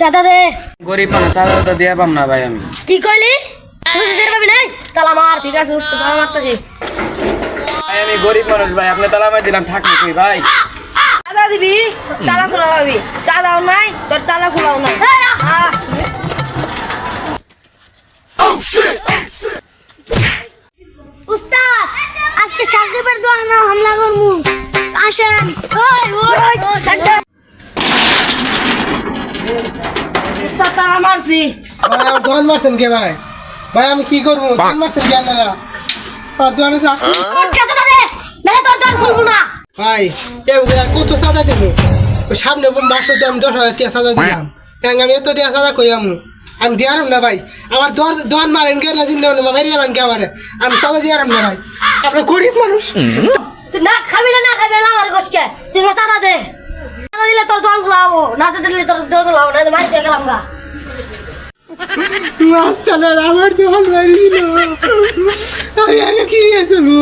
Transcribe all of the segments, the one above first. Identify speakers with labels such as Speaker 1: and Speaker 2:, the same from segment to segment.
Speaker 1: চাঁদা দে।
Speaker 2: গরিব মানুষ চাঁদা তো দিয়ে পাম না ভাই আমি।
Speaker 1: কি কইলি? তুই দের পাবি নাই? তালা মার, ঠিক আছে, উস্তো তালা মারতেছি।
Speaker 2: ভাই আমি গরিব মানুষ ভাই, আপনি তালা মার দিলাম থাকবে কই ভাই?
Speaker 3: চাঁদা দিবি, তালা খোলা পাবি। চাঁদাও নাই, তোর তালা খোলাও নাই।
Speaker 1: উস্তাদ, আজকে সাকিবের দোকানে হামলা করমু। আসেন। ওই ওই সাকিব।
Speaker 3: উস্তাদ তালা মারছি।
Speaker 4: ভাই আমার দোকান মারছেন কে ভাই? ভাই আমি কি করবো? দোকান মারছেন কে আপনারা? আর দোকানে
Speaker 1: ওর চাচা দে। নালে তোর দোকান খুলবো না।
Speaker 4: ভাই আর কত সাদা দেবো? ওই সামনে মাসে তো আমি 10,000 টাকা সাদা দিলাম। আমি এত টাকা সাদা কই আমি দিয়ারাম না ভাই। আমার দোকান মারেন কে না জিন্দ মারিয়ে আলাম কে আমারে? আমি সাদা দিয়ারাম না ভাই। আপনার গরিব মানুষ।
Speaker 1: তুই না খাবি না খাবি না আমার গোশকে। তুই না চাঁদা দে। চাঁদা দিলে তোর দোকান খোলাবো, না চাঁদা দিলে তোর দোকান খোলাবো না। মারি চলে গেলাম গা।
Speaker 4: মাস্টার আমার দোকান মারি দিল। আমি আগে কি গেছিলো?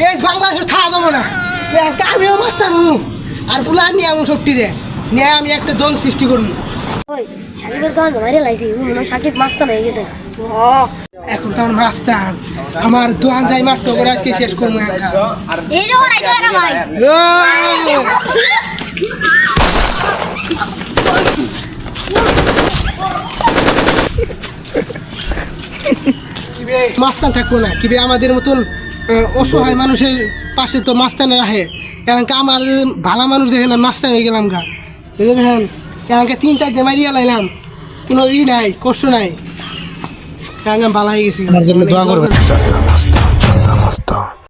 Speaker 4: এই বাংলাদেশে থাকা দেবো না। আমিও মাস্টার হবো আর পুলা নিয়ে আমি সত্যি রে নিয়ে আমি একটা দল সৃষ্টি করবো।
Speaker 1: ওই সাকিবের দোকান মারি লাইছি। মনে সাকিব মাস্তান হয়ে গেছে।
Speaker 4: এখন তো আমার মাস্টার আমার দোকান যাই মাস্ত করে আজকে শেষ করবো।
Speaker 1: এই যে ওরাই তো এরা ভাই।
Speaker 4: মাস্তান থাকবো না কিবে আমাদের মতন অসহায় মানুষের পাশে তো মাস্তানে রাখে। এখানকে আমার ভালো মানুষ দেখে না মাস্তান হয়ে গেলাম গা। দেখেন এখানকে 3-4 দিন মারিয়া লাইলাম, কোনো নাই কষ্ট নাই। এখানকে ভালো হয়ে গেছি।